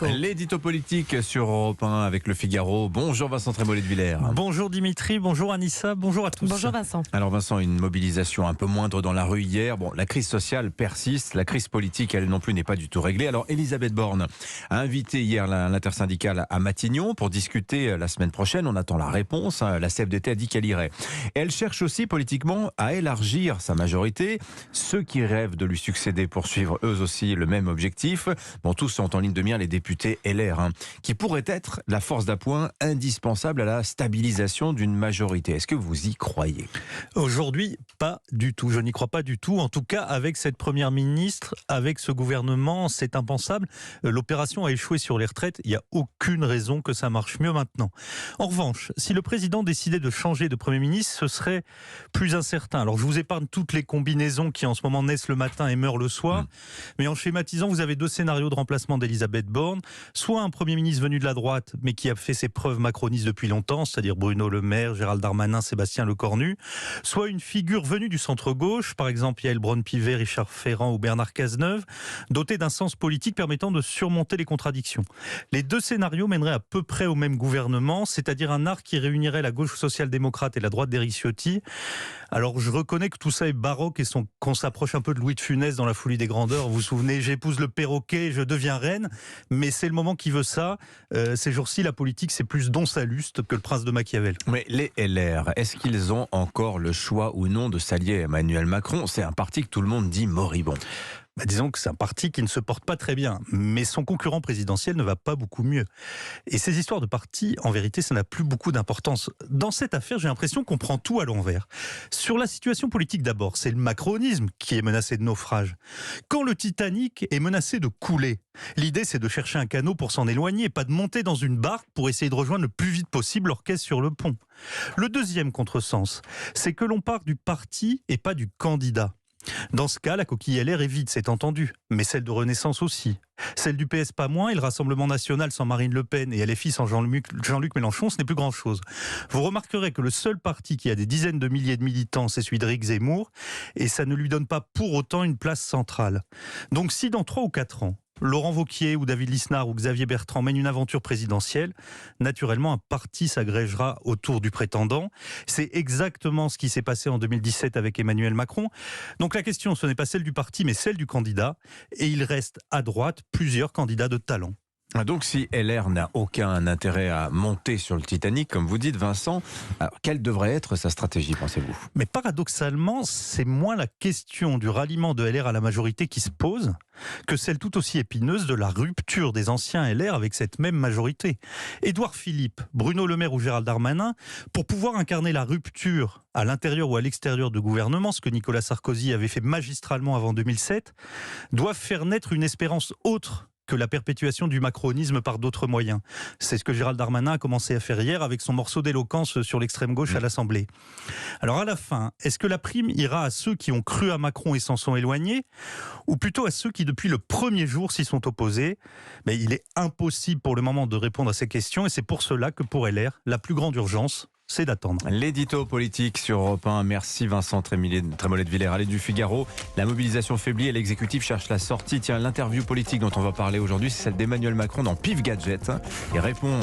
L'édito politique sur Europe 1 avec Le Figaro. Bonjour Vincent Trémollet de Villers. Bonjour Dimitri, bonjour Anissa, bonjour à tous. Bonjour Vincent. Alors Vincent, une mobilisation un peu moindre dans la rue hier. Bon, la crise sociale persiste, la crise politique, elle non plus n'est pas du tout réglée. Alors Elisabeth Borne a invité hier l'intersyndicale à Matignon pour discuter la semaine prochaine. On attend la réponse. La CFDT a dit qu'elle irait. Et elle cherche aussi politiquement à élargir sa majorité. Ceux qui rêvent de lui succéder poursuivent eux aussi le même objectif. Bon, tous sont en ligne de mire les députés LR, qui pourrait être la force d'appoint indispensable à la stabilisation d'une majorité. Est-ce que vous y croyez ? Aujourd'hui, pas du tout. Je n'y crois pas du tout. En tout cas, avec cette première ministre, avec ce gouvernement, c'est impensable. L'opération a échoué sur les retraites. Il n'y a aucune raison que ça marche mieux maintenant. En revanche, si le président décidait de changer de Premier ministre, ce serait plus incertain. Alors, je vous épargne toutes les combinaisons qui en ce moment naissent le matin et meurent le soir. Mais en schématisant, vous avez deux scénarios de remplacement d'Elisabeth Borne. Soit un Premier ministre venu de la droite, mais qui a fait ses preuves macronistes depuis longtemps, c'est-à-dire Bruno Le Maire, Gérald Darmanin, Sébastien Lecornu. Soit une figure venue du centre-gauche, par exemple Yael Braun-Pivet, Richard Ferrand ou Bernard Cazeneuve, doté d'un sens politique permettant de surmonter les contradictions. Les deux scénarios mèneraient à peu près au même gouvernement, c'est-à-dire un arc qui réunirait la gauche social-démocrate et la droite d'Éric Ciotti. Alors je reconnais que tout ça est baroque et qu'on s'approche un peu de Louis de Funès dans La folie des grandeurs. Vous vous souvenez, j'épouse le perroquet, je deviens reine, mais c'est le moment qui veut ça. Ces jours-ci, la politique, c'est plus Don Salluste que le prince de Machiavel. Mais les LR, est-ce qu'ils ont encore le choix ou non de s'allier à Emmanuel Macron ? C'est un parti que tout le monde dit moribond. Disons que c'est un parti qui ne se porte pas très bien, mais son concurrent présidentiel ne va pas beaucoup mieux. Et ces histoires de parti, en vérité, ça n'a plus beaucoup d'importance. Dans cette affaire, j'ai l'impression qu'on prend tout à l'envers. Sur la situation politique d'abord, c'est le macronisme qui est menacé de naufrage. Quand le Titanic est menacé de couler, l'idée c'est de chercher un canot pour s'en éloigner, pas de monter dans une barque pour essayer de rejoindre le plus vite possible l'orchestre sur le pont. Le deuxième contresens, c'est que l'on part du parti et pas du candidat. Dans ce cas, la coquille LR est vide, c'est entendu, mais celle de Renaissance aussi. Celle du PS pas moins, et le Rassemblement National sans Marine Le Pen et LFI sans Jean-Luc Mélenchon, ce n'est plus grand-chose. Vous remarquerez que le seul parti qui a des dizaines de milliers de militants, c'est celui d'Éric Zemmour, et ça ne lui donne pas pour autant une place centrale. Donc si dans 3 ou 4 ans, Laurent Wauquiez ou David Lisnard ou Xavier Bertrand mènent une aventure présidentielle, naturellement un parti s'agrégera autour du prétendant. C'est exactement ce qui s'est passé en 2017 avec Emmanuel Macron. Donc la question, ce n'est pas celle du parti, mais celle du candidat. Et il reste à droite plusieurs candidats de talent. Donc si LR n'a aucun intérêt à monter sur le Titanic, comme vous dites Vincent, alors quelle devrait être sa stratégie, pensez-vous ? Mais paradoxalement, c'est moins la question du ralliement de LR à la majorité qui se pose que celle tout aussi épineuse de la rupture des anciens LR avec cette même majorité. Édouard Philippe, Bruno Le Maire ou Gérald Darmanin, pour pouvoir incarner la rupture à l'intérieur ou à l'extérieur du gouvernement, ce que Nicolas Sarkozy avait fait magistralement avant 2007, doivent faire naître une espérance autre que la perpétuation du macronisme par d'autres moyens. C'est ce que Gérald Darmanin a commencé à faire hier avec son morceau d'éloquence sur l'extrême gauche à l'Assemblée. Alors à la fin, est-ce que la prime ira à ceux qui ont cru à Macron et s'en sont éloignés, ou plutôt à ceux qui depuis le premier jour s'y sont opposés ? Mais il est impossible pour le moment de répondre à ces questions, et c'est pour cela que pour LR, la plus grande urgence, c'est d'attendre. L'édito politique sur Europe 1. Merci Vincent Trémollet de Villers. Allez, du Figaro. La mobilisation faiblit et l'exécutif cherche la sortie. Tiens, l'interview politique dont on va parler aujourd'hui, c'est celle d'Emmanuel Macron dans Pif Gadget. Il répond.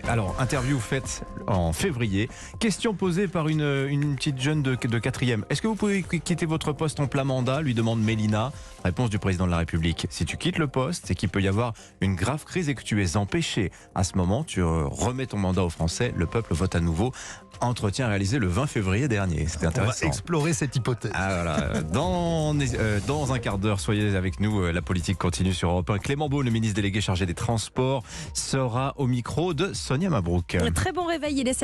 Alors, interview faite en février. Question posée par une petite jeune de 4e. Est-ce que vous pouvez quitter votre poste en plein mandat ? Lui demande Mélina. Réponse du président de la République. Si tu quittes le poste, c'est qu'il peut y avoir une grave crise et que tu es empêché. À ce moment, tu remets ton mandat aux Français. Le peuple vote à nouveau. Entretien réalisé le 20 février dernier. C'était intéressant. On va explorer cette hypothèse. Voilà. Dans un quart d'heure, soyez avec nous. La politique continue sur Europe 1. Clément Beaune, le ministre délégué chargé des Transports, sera au micro de Sonia Mabrouk. Très bon réveil, il est